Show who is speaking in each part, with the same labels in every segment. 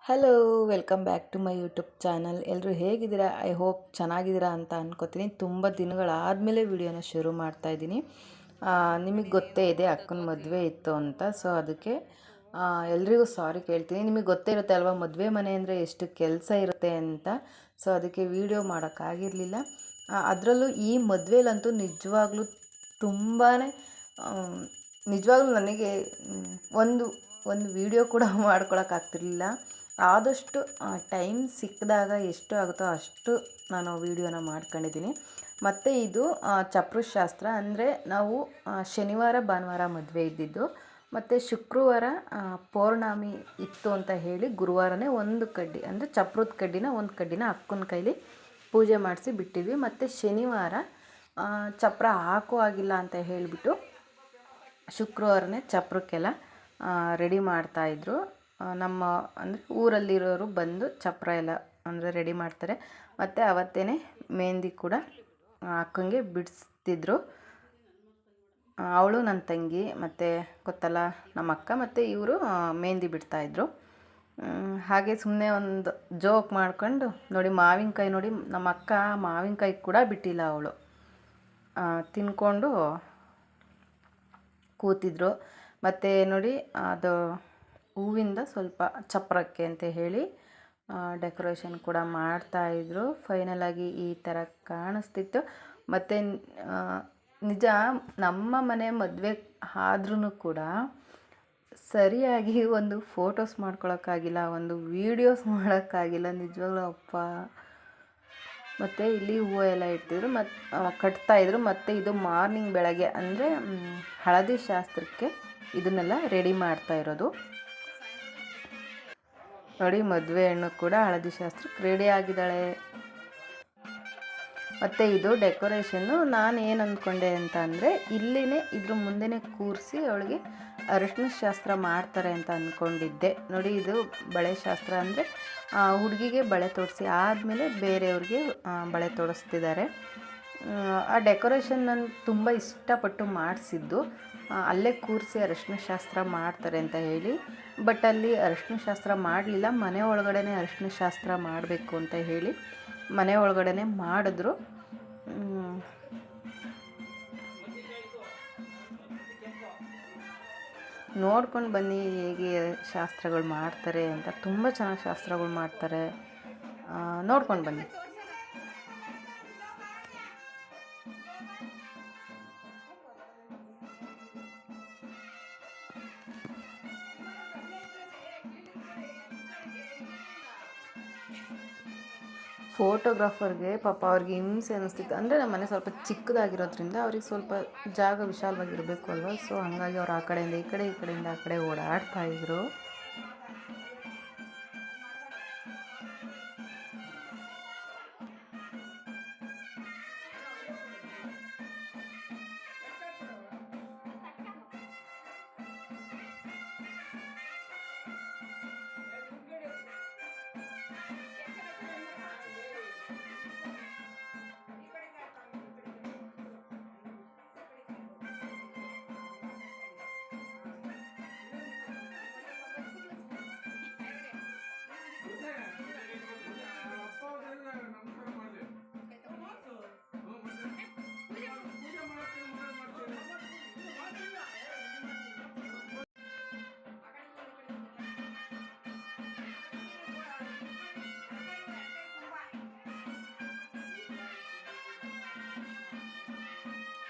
Speaker 1: Hello, welcome back to my YouTube channel. ಎಲ್ಲರೂ ಹೇಗಿದ್ದೀರಾ? I hope ಚೆನ್ನಾಗಿದ್ದೀರಾ ಅಂತ ಅನ್ಕೋತೀನಿ. ತುಂಬ ದಿನಗಳಾದಮೇಲೆ ವಿಡಿಯೋನ ಶುರು ಮಾಡ್ತಾಯಿದ್ದೀನಿ. ನಿಮಗೆ ಗೊತ್ತೇ ಇದೆ ಅಕ್ಕನ ಮದುವೆ ಇತ್ತು ಅಂತ. ಸೊ ಅದಕ್ಕೆ ಎಲ್ರಿಗೂ ಸಾರಿ ಕೇಳ್ತೀನಿ. ನಿಮಗೆ ಗೊತ್ತೇ ಇರುತ್ತೆ ಅಲ್ವಾ, ಮದುವೆ ಮನೆ ಅಂದರೆ ಎಷ್ಟು ಕೆಲಸ ಇರುತ್ತೆ ಅಂತ. ಸೊ ಅದಕ್ಕೆ ವಿಡಿಯೋ ಮಾಡೋಕ್ಕಾಗಿರಲಿಲ್ಲ. ಅದರಲ್ಲೂ ಈ ಮದುವೆಲಂತೂ ನಿಜವಾಗ್ಲೂ ತುಂಬಾ ನಿಜವಾಗ್ಲೂ ನನಗೆ ಒಂದು ವಿಡಿಯೋ ಕೂಡ ಮಾಡ್ಕೊಳಕ್ಕಾಗ್ತಿರ್ಲಿಲ್ಲ. ಆದಷ್ಟು ಟೈಮ್ ಸಿಕ್ಕಿದಾಗ ಎಷ್ಟು ಆಗುತ್ತೋ ಅಷ್ಟು ನಾನು ವೀಡಿಯೋನ ಮಾಡ್ಕೊಂಡಿದ್ದೀನಿ. ಮತ್ತು ಇದು ಚಪ್ರ ಶಾಸ್ತ್ರ ಅಂದರೆ ನಾವು ಶನಿವಾರ ಭಾನುವಾರ ಮದುವೆ ಇದ್ದಿದ್ದು, ಮತ್ತು ಶುಕ್ರವಾರ ಪೌರ್ಣಮಿ ಇತ್ತು ಅಂತ ಹೇಳಿ ಗುರುವಾರನೇ ಒಂದು ಕಡ್ಡಿ ಅಂದರೆ ಚಪ್ರದ ಕಡ್ಡಿನ ಒಂದು ಕಡ್ಡಿನ ಅಕ್ಕನ ಕೈಲಿ ಪೂಜೆ ಮಾಡಿಸಿ ಬಿಟ್ಟಿದ್ವಿ. ಮತ್ತು ಶನಿವಾರ ಚಪ್ರ ಹಾಕೋ ಆಗಿಲ್ಲ ಅಂತ ಹೇಳಿಬಿಟ್ಟು ಶುಕ್ರವಾರನೇ ಚಪ್ರಕ್ಕೆಲ್ಲ ರೆಡಿ ಮಾಡ್ತಾಯಿದ್ರು. ನಮ್ಮ ಅಂದರೆ ಊರಲ್ಲಿರೋರು ಬಂದು ಚಪ್ರ ಎಲ್ಲ ಅಂದರೆ ರೆಡಿ ಮಾಡ್ತಾರೆ. ಮತ್ತು ಅವತ್ತೇ ಮೆಹಂದಿ ಕೂಡ ಅಕ್ಕಂಗೆ ಬಿಡಿಸ್ತಿದ್ರು. ಅವಳು ನನ್ನ ತಂಗಿ ಮತ್ತು ಗೊತ್ತಲ್ಲ ನಮ್ಮ ಅಕ್ಕ ಮತ್ತು ಇವರು ಮೆಹಂದಿ ಬಿಡ್ತಾಯಿದ್ರು. ಹಾಗೆ ಸುಮ್ಮನೆ ಒಂದು ಜೋಕ್ ಮಾಡ್ಕೊಂಡು ನೋಡಿ, ಮಾವಿನಕಾಯಿ ನೋಡಿ, ನಮ್ಮ ಅಕ್ಕ ಮಾವಿನಕಾಯಿ ಕೂಡ ಬಿಟ್ಟಿಲ್ಲ. ಅವಳು ತಿನ್ಕೊಂಡು ಕೂತಿದ್ರು. ಮತ್ತು ನೋಡಿ, ಅದು ಹೂವಿಂದ ಸ್ವಲ್ಪ ಚಪ್ರಕ್ಕೆ ಅಂತ ಹೇಳಿ ಡೆಕೋರೇಷನ್ ಕೂಡ ಮಾಡ್ತಾಯಿದ್ರು. ಫೈನಲಾಗಿ ಈ ಥರ ಕಾಣಿಸ್ತಿತ್ತು. ಮತ್ತು ನಿಜ ನಮ್ಮ ಮನೆ ಮದುವೆ ಆದ್ರೂ ಕೂಡ ಸರಿಯಾಗಿ ಒಂದು ಫೋಟೋಸ್ ಮಾಡ್ಕೊಳಕ್ಕಾಗಿಲ್ಲ, ಒಂದು ವೀಡಿಯೋಸ್ ಮಾಡೋಕ್ಕಾಗಿಲ್ಲ. ನಿಜವಾಗ್ಲೂ ಅಪ್ಪ. ಮತ್ತು ಇಲ್ಲಿ ಹೂವು ಎಲ್ಲ ಇಡ್ತಿದ್ರು, ಮತ್ತು ಕಟ್ತಾಯಿದ್ರು. ಮತ್ತು ಇದು ಮಾರ್ನಿಂಗ್ ಬೆಳಗ್ಗೆ ಅಂದರೆ ಹಳದಿ ಶಾಸ್ತ್ರಕ್ಕೆ ಇದನ್ನೆಲ್ಲ ರೆಡಿ ಮಾಡ್ತಾ ಇರೋದು. ನೋಡಿ, ಮದುವೆ ಹೆಣ್ಣು ಕೂಡ ಹಳದಿ ಶಾಸ್ತ್ರಕ್ಕೆ ರೆಡಿ ಆಗಿದ್ದಾಳೆ. ಮತ್ತು ಇದು ಡೆಕೋರೇಷನ್ನು ನಾನು ಏನು ಅಂದ್ಕೊಂಡೆ ಅಂತ ಅಂದರೆ, ಇಲ್ಲಿನೇ ಇದ್ರ ಮುಂದೆನೇ ಕೂರಿಸಿ ಅವಳಿಗೆ ಅರಿಶಿನ ಶಾಸ್ತ್ರ ಮಾಡ್ತಾರೆ ಅಂತ ಅಂದ್ಕೊಂಡಿದ್ದೆ. ನೋಡಿ, ಇದು ಬಳೆ ಶಾಸ್ತ್ರ ಅಂದರೆ ಹುಡುಗಿಗೆ ಬಳೆ ತೊಡಿಸಿ ಆದಮೇಲೆ ಬೇರೆಯವ್ರಿಗೆ ಬಳೆ ತೊಡಿಸ್ತಿದ್ದಾರೆ. ಆ ಡೆಕೋರೇಷನ್ ನಾನು ತುಂಬ ಇಷ್ಟಪಟ್ಟು ಮಾಡಿಸಿದ್ದು. ಅಲ್ಲೇ ಕೂರಿಸಿ ಅರಿಶಿನ ಶಾಸ್ತ್ರ ಮಾಡ್ತಾರೆ ಅಂತ ಹೇಳಿ, ಬಟ್ ಅಲ್ಲಿ ಅರಿಶಿನ ಶಾಸ್ತ್ರ ಮಾಡಲಿಲ್ಲ. ಮನೆ ಒಳಗಡೆ ಅರಿಶಿನ ಶಾಸ್ತ್ರ ಮಾಡಬೇಕು ಅಂತ ಹೇಳಿ ಮನೆ ಒಳಗಡೆ ಮಾಡಿದ್ರು. ನೋಡ್ಕೊಂಡು ಬನ್ನಿ ಹೇಗೆ ಶಾಸ್ತ್ರಗಳು ಮಾಡ್ತಾರೆ ಅಂತ. ತುಂಬ ಚೆನ್ನಾಗಿ ಶಾಸ್ತ್ರಗಳು ಮಾಡ್ತಾರೆ, ನೋಡ್ಕೊಂಡು ಬನ್ನಿ. ಫೋಟೋಗ್ರಾಫರ್ಗೆ ಪಾಪ ಅವ್ರಿಗೆ ಹಿಂಸೆ ಅನ್ನಿಸ್ತಿತ್ತು. ಅಂದರೆ ನಮ್ಮ ಮನೆ ಸ್ವಲ್ಪ ಚಿಕ್ಕದಾಗಿರೋದ್ರಿಂದ ಅವ್ರಿಗೆ ಸ್ವಲ್ಪ ಜಾಗ ವಿಶಾಲವಾಗಿರಬೇಕು ಅಲ್ವ. ಸೊ ಹಾಗಾಗಿ ಅವ್ರು ಆ ಕಡೆಯಿಂದ ಈ ಕಡೆ, ಈ ಕಡೆಯಿಂದ ಆ ಕಡೆ ಓಡಾಡ್ತಾಯಿದ್ರು.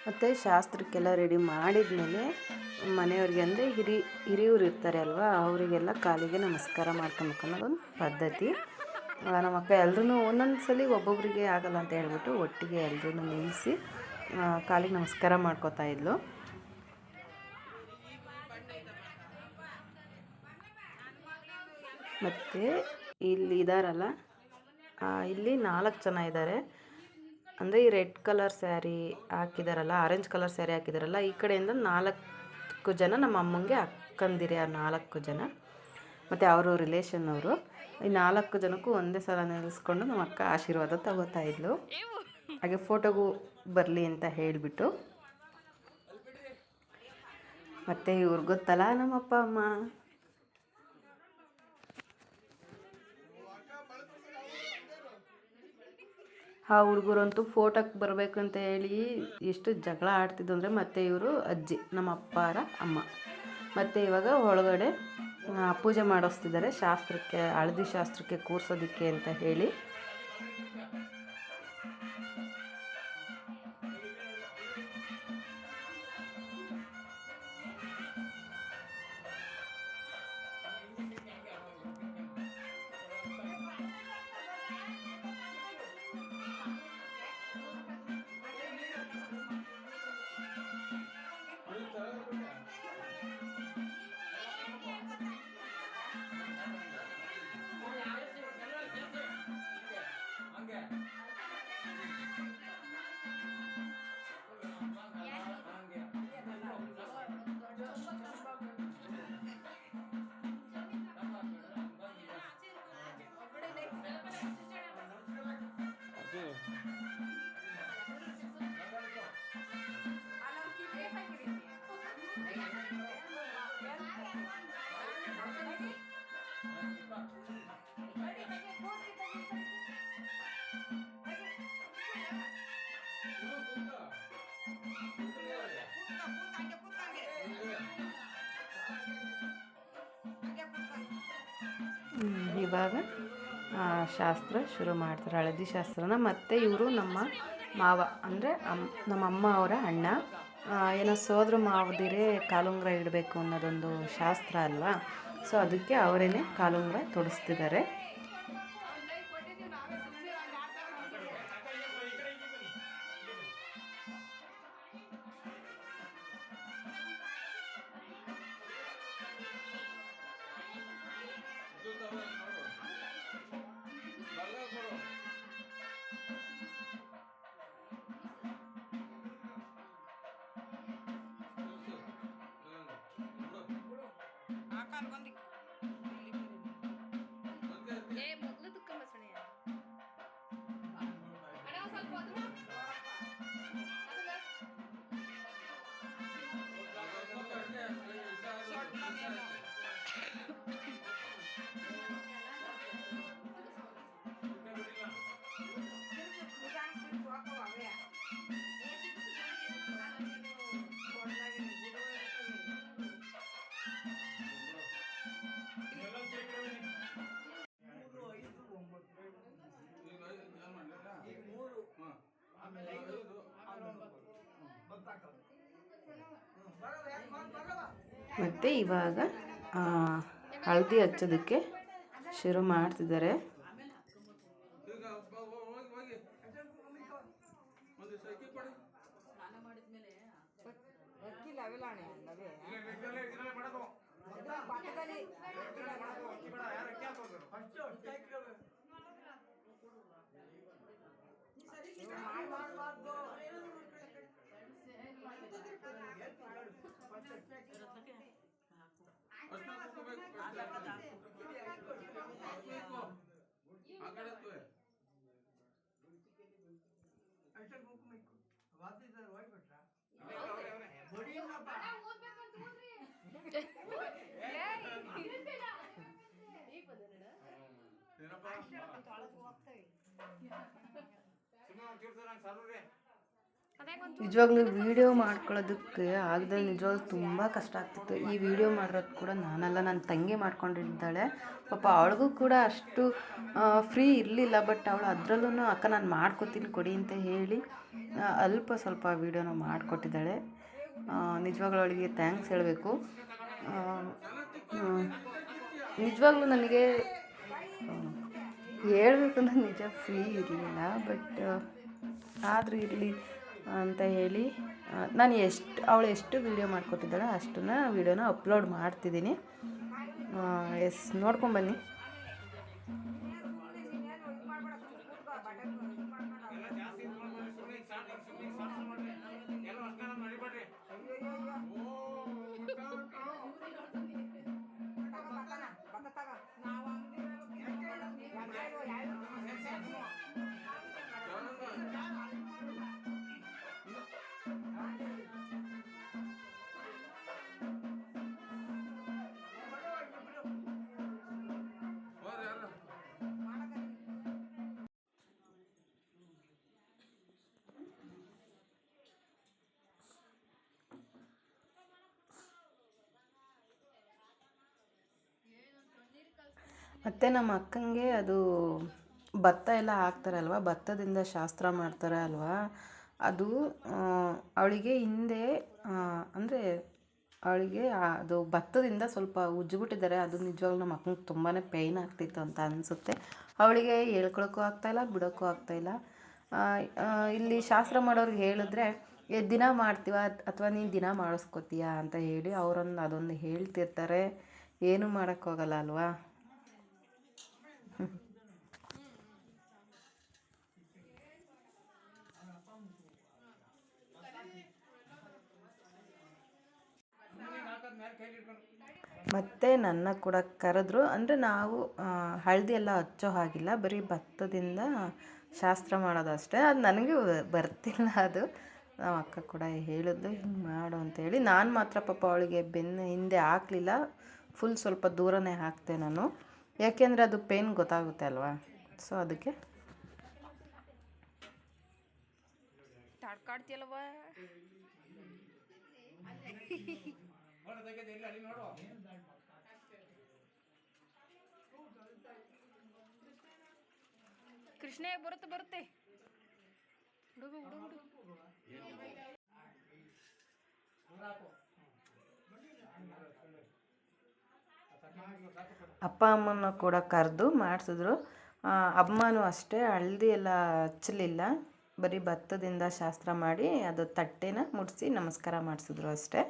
Speaker 1: ಮತ್ತು ಶಾಸ್ತ್ರಕ್ಕೆಲ್ಲ ರೆಡಿ ಮಾಡಿದ್ಮೇಲೆ ಮನೆಯವ್ರಿಗೆ ಅಂದರೆ ಹಿರಿಯರು ಇರ್ತಾರೆ ಅಲ್ವಾ, ಅವರಿಗೆಲ್ಲ ಕಾಲಿಗೆ ನಮಸ್ಕಾರ ಮಾಡ್ಕೊಬೇಕು ಅನ್ನೋದೊಂದು ಪದ್ಧತಿ. ನಮ್ಮ ಅಕ್ಕ ಎಲ್ಲರೂ ಒಂದೊಂದು ಸಲ ಒಬ್ಬೊಬ್ಬರಿಗೆ ಆಗಲ್ಲ ಅಂತ ಹೇಳ್ಬಿಟ್ಟು ಒಟ್ಟಿಗೆ ಎಲ್ಲರೂ ನಿಲ್ಲಿಸಿ ಕಾಲಿಗೆ ನಮಸ್ಕಾರ ಮಾಡ್ಕೋತಾ ಇದ್ಲು. ಮತ್ತು ಇಲ್ಲಿ ಇದ್ದಾರಲ್ಲ, ಇಲ್ಲಿ 4 ಜನ ಇದ್ದಾರೆ. ಅಂದರೆ ಈ ರೆಡ್ ಕಲರ್ ಸ್ಯಾರಿ ಹಾಕಿದಾರಲ್ಲ, ಆರೆಂಜ್ ಕಲರ್ ಸ್ಯಾರಿ ಹಾಕಿದಾರಲ್ಲ, ಈ ಕಡೆಯಿಂದ 4 ಜನ ನಮ್ಮ ಅಮ್ಮಂಗೆ ಅಕ್ಕಂದಿರಿ. ಆ 4 ಜನ ಮತ್ತು ಅವರು ರಿಲೇಷನ್ ಅವರು. ಈ 4 ಜನಕ್ಕೂ ಒಂದೇ ಸಲ ನಿಲ್ಲಿಸ್ಕೊಂಡು ನಮ್ಮ ಅಕ್ಕ ಆಶೀರ್ವಾದ ತಗೋತಾ ಇದ್ಲು. ಹಾಗೆ ಫೋಟೋಗೂ ಬರಲಿ ಅಂತ ಹೇಳಿಬಿಟ್ಟು. ಮತ್ತು ಇವ್ರಿಗೆ ಗೊತ್ತಲ್ಲ ನಮ್ಮ ಅಪ್ಪ ಅಮ್ಮ. ಆ ಹುಡುಗರಂತೂ ಫೋಟೋಕ್ಕೆ ಬರಬೇಕಂತ ಹೇಳಿ ಎಷ್ಟು ಜಗಳ ಆಡ್ತಿದ್ದು ಅಂದರೆ ಮತ್ತೆ ಇವರು ಅಜ್ಜಿ ನಮ್ಮ ಅಪ್ಪಾರ ಅಮ್ಮ. ಮತ್ತು ಇವಾಗ ಒಳಗಡೆ ಪೂಜೆ ಮಾಡಿಸ್ತಿದ್ದಾರೆ ಶಾಸ್ತ್ರಕ್ಕೆ, ಹಳದಿ ಶಾಸ್ತ್ರಕ್ಕೆ ಕೂರ್ಸೋದಕ್ಕೆ ಅಂತ ಹೇಳಿ. ಇವಾಗ ಶಾಸ್ತ್ರ ಶುರು ಮಾಡ್ತಾರೆ, ಹಳದಿ ಶಾಸ್ತ್ರನ. ಮತ್ತು ಇವರು ನಮ್ಮ ಮಾವ ಅಂದರೆ ನಮ್ಮ ಅಮ್ಮ ಅವರ ಅಣ್ಣ. ಏನೋ ಸೋದ್ರ ಮಾವದಿರೇ ಕಾಲುಂಗುರ ಇಡಬೇಕು ಅನ್ನೋದೊಂದು ಶಾಸ್ತ್ರ ಅಲ್ವಾ, ಸೊ ಅದಕ್ಕೆ ಅವರೇನೆ ಕಾಲುಂಗುರ ತೊಡಿಸ್ತಿದ್ದಾರೆ. ಮತ್ತು ಇವಾಗ ಹಳದಿ ಹಚ್ಚೋದಕ್ಕೆ ಶುರು ಮಾಡ್ತಿದ್ದಾರೆ. ನಿಜವಾಗ್ಲೂ ವಿಡಿಯೋ ಮಾಡ್ಕೊಳ್ಳೋದಕ್ಕೆ ಆಗದೆ ನಿಜವಾಗ್ಲೂ ತುಂಬ ಕಷ್ಟ ಆಗ್ತಿತ್ತು. ಈ ವಿಡಿಯೋ ಮಾಡಿರೋದು ಕೂಡ ನಾನಲ್ಲ, ನನ್ನ ತಂಗಿ ಮಾಡ್ಕೊಂಡಿದ್ದಾಳೆ. ಪಾಪ ಅವಳಿಗೂ ಕೂಡ ಅಷ್ಟು ಫ್ರೀ ಇರಲಿಲ್ಲ, ಬಟ್ ಅವಳು ಅದರಲ್ಲೂ ಅಕ್ಕ ನಾನು ಮಾಡ್ಕೊತೀನಿ ಕೊಡಿ ಅಂತ ಹೇಳಿ ಅಲ್ಪ ಸ್ವಲ್ಪ ವೀಡಿಯೋನ ಮಾಡಿಕೊಟ್ಟಿದ್ದಾಳೆ. ನಿಜವಾಗ್ಲೂ ಅವಳಿಗೆ ಥ್ಯಾಂಕ್ಸ್ ಹೇಳಬೇಕು. ನಿಜವಾಗ್ಲೂ ನನಗೆ ಹೇಳ್ಬೇಕಂದ್ರೆ ನಿಜ ಫ್ರೀ ಇರಲಿಲ್ಲ, ಬಟ್ ಆದರೂ ಇರಲಿ ಅಂತ ಹೇಳಿ ನಾನು ಅವಳು ಎಷ್ಟು ವೀಡಿಯೋ ಮಾಡಿಕೊಟ್ಟಿದ್ದಾಳೆ ಅಷ್ಟನ್ನು ವೀಡಿಯೋನ ಅಪ್ಲೋಡ್ ಮಾಡ್ತಿದ್ದೀನಿ. ನೋಡ್ಕೊಂಬನ್ನಿ. ಮತ್ತು ನಮ್ಮ ಅಕ್ಕಂಗೆ ಅದು ಭತ್ತ ಎಲ್ಲ ಹಾಕ್ತಾರಲ್ವ, ಭತ್ತದಿಂದ ಶಾಸ್ತ್ರ ಮಾಡ್ತಾರೆ ಅಲ್ವಾ, ಅದು ಅವಳಿಗೆ ಹಿಂದೆ ಅಂದರೆ ಅವಳಿಗೆ ಅದು ಭತ್ತದಿಂದ ಸ್ವಲ್ಪ ಉಜ್ಜಿಬಿಟ್ಟಿದ್ದಾರೆ. ಅದು ನಿಜವಾಗ್ಲೂ ನಮ್ಮ ಅಕ್ಕಂಗೆ ತುಂಬಾ ಪೇಯ್ನ್ ಆಗ್ತಿತ್ತು ಅಂತ ಅನಿಸುತ್ತೆ. ಅವಳಿಗೆ ಹೇಳ್ಕೊಳಕ್ಕೂ ಆಗ್ತಾಯಿಲ್ಲ, ಬಿಡೋಕ್ಕೂ ಆಗ್ತಾಯಿಲ್ಲ. ಇಲ್ಲಿ ಶಾಸ್ತ್ರ ಮಾಡೋರಿಗೆ ಹೇಳಿದ್ರೆ ದಿನ ಮಾಡ್ತೀವ ಅಥವಾ ನೀನು ದಿನ ಮಾಡಿಸ್ಕೊತೀಯಾ ಅಂತ ಹೇಳಿ ಅದೊಂದು ಹೇಳ್ತಿರ್ತಾರೆ. ಏನೂ ಮಾಡೋಕ್ಕೋಗಲ್ಲ ಅಲ್ವಾ. ಮತ್ತು ನನ್ನ ಕೂಡ ಕರೆದ್ರು. ಅಂದರೆ ನಾವು ಹಳದಿ ಎಲ್ಲ ಹಚ್ಚೋ ಹಾಗಿಲ್ಲ, ಬರೀ ಭತ್ತದಿಂದ ಶಾಸ್ತ್ರ ಮಾಡೋದಷ್ಟೇ. ಅದು ನನಗೆ ಬರ್ತಿಲ್ಲ. ಅದು ನಮ್ಮ ಅಕ್ಕ ಕೂಡ ಹೇಳಿದ್ಲು ಹಿಂಗೆ ಮಾಡು ಅಂತೇಳಿ. ನಾನು ಮಾತ್ರ ಪಾಪ ಅವಳಿಗೆ ಬೆನ್ನು ಹಿಂದೆ ಹಾಕಲಿಲ್ಲ, ಫುಲ್ ಸ್ವಲ್ಪ ದೂರನೇ ಹಾಕ್ತೆ ನಾನು, ಯಾಕೆಂದರೆ ಅದು ಪೇನ್ ಗೊತ್ತಾಗುತ್ತೆ ಅಲ್ವಾ. ಸೊ ಅದಕ್ಕೆ
Speaker 2: ತಾಡ್ಕಾಡ್ತಿಯಲ್ವ. ಕೃಷ್ಣ ಬರುತ್ತೆ ಹುಡುಗ ಹುಡುಗ
Speaker 1: ಅಪ್ಪ ಅಮ್ಮನ ಕೂಡ ಕರೆದು ಮಾಡಿಸಿದ್ರು. ಅಮ್ಮನೂ ಅಷ್ಟೇ ಹಳದಿ ಎಲ್ಲ ಹಚ್ಚಲಿಲ್ಲ, ಬರೀ ಭತ್ತದಿಂದ ಶಾಸ್ತ್ರ ಮಾಡಿ ಅದು ತಟ್ಟೆನ ಮುಡಿಸಿ ನಮಸ್ಕಾರ ಮಾಡಿಸಿದ್ರು ಅಷ್ಟೇ.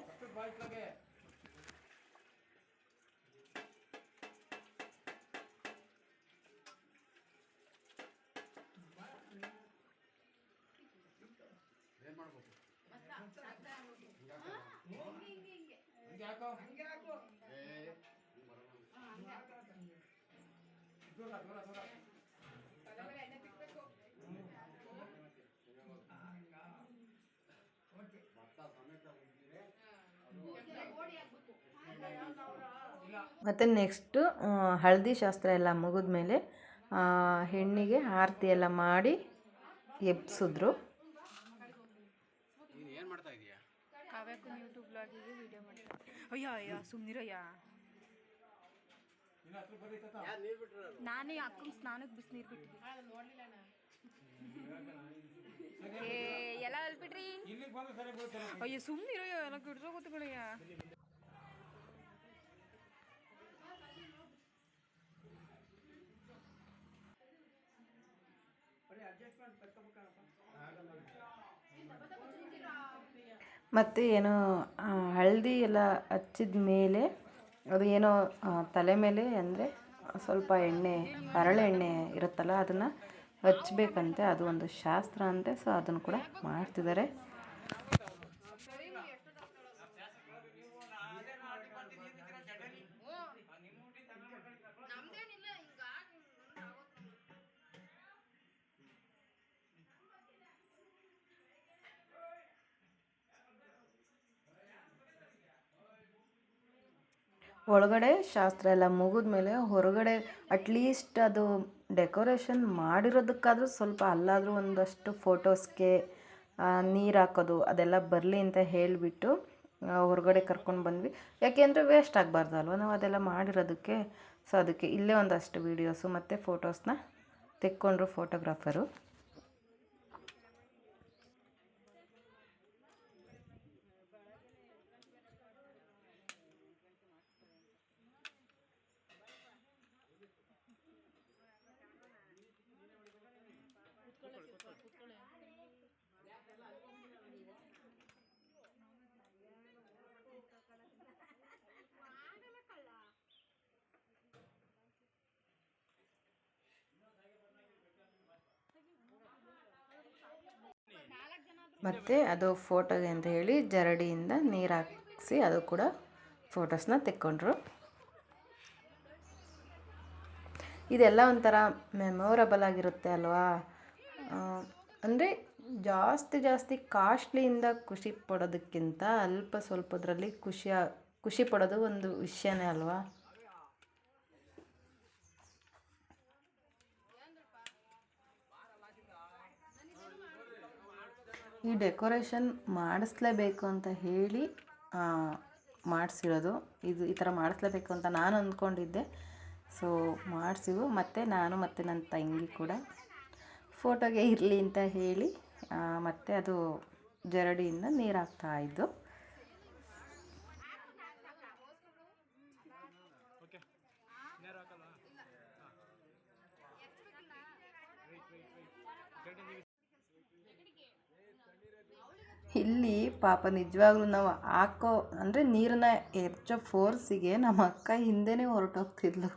Speaker 1: ಮತ್ತು ನೆಕ್ಸ್ಟು ಹಳದಿ ಶಾಸ್ತ್ರ ಎಲ್ಲ ಮುಗಿದ್ಮೇಲೆ ಹೆಣ್ಣಿಗೆ ಆರತಿ ಎಲ್ಲ ಮಾಡಿ ಎಬ್ಸಿದ್ರು.
Speaker 2: ಕಾವ್ಯಕ್ಕೂ ಯೂಟ್ಯೂಬ್ ಬ್ಲಾಗಿಗೆ ವಿಡಿಯೋ ಮಾಡ್ತಾರೆ. ಅಯ್ಯ ಸುಮ್ಮನಿರಯ್ಯ, ನಾನೇ ಅಕ್ಕಂಗೆ ಸ್ನಾನಕ್ಕೆ ಬಿಸಿನೀರು ಬಿಟ್ಟಿದ್ದೆ. ಎಲ್ಲ ಅಲ್ಬಿಟ್ರಿ. ಅಯ್ಯ ಸುಮ್ಮನಿರಯ್ಯ, ಎಲ್ಲ ಗಿಡ್ಸೋಗುತ್ತೆ ಕಡೆಯ.
Speaker 1: ಮತ್ತು ಏನೋ ಹಳದಿ ಎಲ್ಲ ಹಚ್ಚಿದ ಮೇಲೆ ಅದು ಏನೋ ತಲೆ ಮೇಲೆ ಅಂದರೆ ಸ್ವಲ್ಪ ಎಣ್ಣೆ, ಹರಳೆಣ್ಣೆ ಇರುತ್ತಲ್ಲ, ಅದನ್ನು ಹಚ್ಬೇಕಂತೆ. ಅದು ಒಂದು ಶಾಸ್ತ್ರ ಅಂತೆ. ಸೊ ಅದನ್ನು ಕೂಡ ಮಾಡ್ತಿದ್ದಾರೆ. ಒಳಗಡೆ ಶಾಸ್ತ್ರ ಎಲ್ಲ ಮುಗಿದ್ಮೇಲೆ ಹೊರಗಡೆ ಅಟ್ಲೀಸ್ಟ್ ಅದು ಡೆಕೋರೇಷನ್ ಮಾಡಿರೋದಕ್ಕಾದರೂ ಸ್ವಲ್ಪ ಅಲ್ಲಾದರೂ ಒಂದಷ್ಟು ಫೋಟೋಸ್ಗೆ ನೀರು ಹಾಕೋದು ಅದೆಲ್ಲ ಬರಲಿ ಅಂತ ಹೇಳಿಬಿಟ್ಟು ಹೊರಗಡೆ ಕರ್ಕೊಂಡು ಬಂದ್ವಿ. ಯಾಕೆಂದರೆ ವೇಸ್ಟ್ ಆಗಬಾರ್ದು ಅಲ್ವ ನಾವು ಅದೆಲ್ಲ ಮಾಡಿರೋದಕ್ಕೆ. ಸೊ ಅದಕ್ಕೆ ಇಲ್ಲೇ ಒಂದಷ್ಟು ವೀಡಿಯೋಸು ಮತ್ತು ಫೋಟೋಸ್ನ ತೆಕ್ಕೊಂಡ್ರು ಫೋಟೋಗ್ರಾಫರು. ಮತ್ತು ಅದು ಫೋಟೋಗೆ ಅಂತ ಹೇಳಿ ಜರಡಿಯಿಂದ ನೀರು ಹಾಕಿಸಿ ಅದು ಕೂಡ ಫೋಟೋಸ್ನ ತೆಕ್ಕೊಂಡ್ರು. ಇದೆಲ್ಲ ಒಂಥರ ಮೆಮೊರಬಲ್ ಆಗಿರುತ್ತೆ ಅಲ್ವಾ. ಅಂದರೆ ಜಾಸ್ತಿ ಕಾಸ್ಟ್ಲಿಯಿಂದ ಖುಷಿ ಪಡೋದಕ್ಕಿಂತ ಅಲ್ಪ ಸ್ವಲ್ಪದ್ರಲ್ಲಿ ಖುಷಿ ಪಡೋದು ಒಂದು ವಿಷಯನೇ ಅಲ್ವಾ. ಈ ಡೆಕೋರೇಷನ್ ಮಾಡಿಸ್ಲೇಬೇಕು ಅಂತ ಹೇಳಿ ಮಾಡಿಸಿರೋದು. ಈ ಥರ ಮಾಡಿಸ್ಲೇಬೇಕು ಅಂತ ನಾನು ಅಂದ್ಕೊಂಡಿದ್ದೆ. ಸೊ ಮಾಡಿಸಿವು. ಮತ್ತು ನಾನು ಮತ್ತು ನನ್ನ ತಂಗಿ ಕೂಡ ಫೋಟೋಗೆ ಇರಲಿ ಅಂತ ಹೇಳಿ ಮತ್ತು ಅದು ಜರಡಿಯಿಂದ ನೀರು ಹಾಕ್ತಾಯಿದ್ದು. ಇಲ್ಲಿ ಪಾಪ ನಿಜವಾಗ್ಲೂ ನಾವು ಹಾಕೋ ಅಂದರೆ ನೀರನ್ನ ಎರಚೋ ಫೋರ್ಸಿಗೆ ನಮ್ಮ ಅಕ್ಕ ಹಿಂದೆನೇ ಹೊರಟೋಗ್ತಿದ್ಲು.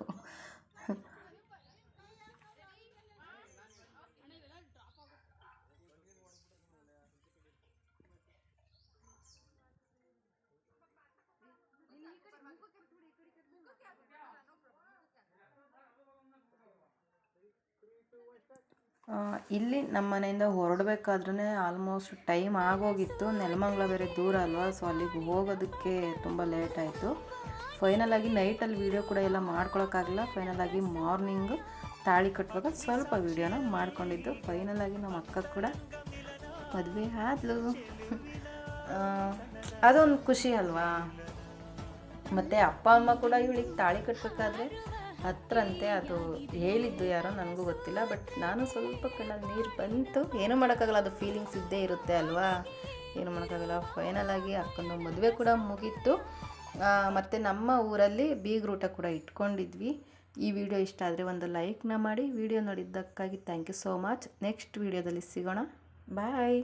Speaker 1: ಇಲ್ಲಿ ನಮ್ಮ ಮನೆಯಿಂದ ಹೊರಡಬೇಕಾದ್ರೂ ಆಲ್ಮೋಸ್ಟ್ ಟೈಮ್ ಆಗೋಗಿತ್ತು. ನೆಲಮಂಗಲ ಬೇರೆ ದೂರ ಅಲ್ವಾ, ಸೊ ಅಲ್ಲಿಗೆ ಹೋಗೋದಕ್ಕೆ ತುಂಬ ಲೇಟ್ ಆಯಿತು. ಫೈನಲಾಗಿ ನೈಟಲ್ಲಿ ವೀಡಿಯೋ ಕೂಡ ಎಲ್ಲ ಮಾಡ್ಕೊಳಕ್ಕಾಗಲ್ಲ. ಫೈನಲಾಗಿ ಮಾರ್ನಿಂಗು ತಾಳಿ ಕಟ್ಟುವಾಗ ಸ್ವಲ್ಪ ವೀಡಿಯೋನ ಮಾಡ್ಕೊಂಡಿದ್ದು. ಫೈನಲಾಗಿ ನಮ್ಮ ಅಕ್ಕ ಕೂಡ ಮದುವೆ ಆದ್ಲು. ಅದೊಂದು ಖುಷಿ ಅಲ್ವಾ. ಮತ್ತು ಅಪ್ಪ ಅಮ್ಮ ಕೂಡ ಇವಳಿಗೆ ತಾಳಿ ಕಟ್ಟಬೇಕಾದ್ರೆ ಹತ್ರಂತೆ, ಅದು ಹೇಳಿದ್ದು ಯಾರೋ ನನಗೂ ಗೊತ್ತಿಲ್ಲ. ಬಟ್ ನಾನು ಸ್ವಲ್ಪ ಕಣ್ಣಲ್ಲಿ ನೀರು ಬಂತು, ಏನೂ ಮಾಡೋಕ್ಕಾಗಲ್ಲ, ಅದು ಫೀಲಿಂಗ್ಸ್ ಇದ್ದೇ ಇರುತ್ತೆ ಅಲ್ವಾ, ಏನು ಮಾಡೋಕ್ಕಾಗಲ್ಲ. ಫೈನಲಾಗಿ ಅಕ್ಕನ ಮದುವೆ ಕೂಡ ಮುಗೀತು. ಮತ್ತು ನಮ್ಮ ಊರಲ್ಲಿ ಬೀಗ್ರೂಟ ಕೂಡ ಇಟ್ಕೊಂಡಿದ್ವಿ. ಈ ವಿಡಿಯೋ ಇಷ್ಟ ಆದರೆ ಒಂದು ಲೈಕ್ನ ಮಾಡಿ. ವಿಡಿಯೋ ನೋಡಿದ್ದಕ್ಕಾಗಿ thank you so much. Next ವಿಡಿಯೋದಲ್ಲಿ ಸಿಗೋಣ. ಬಾಯ್.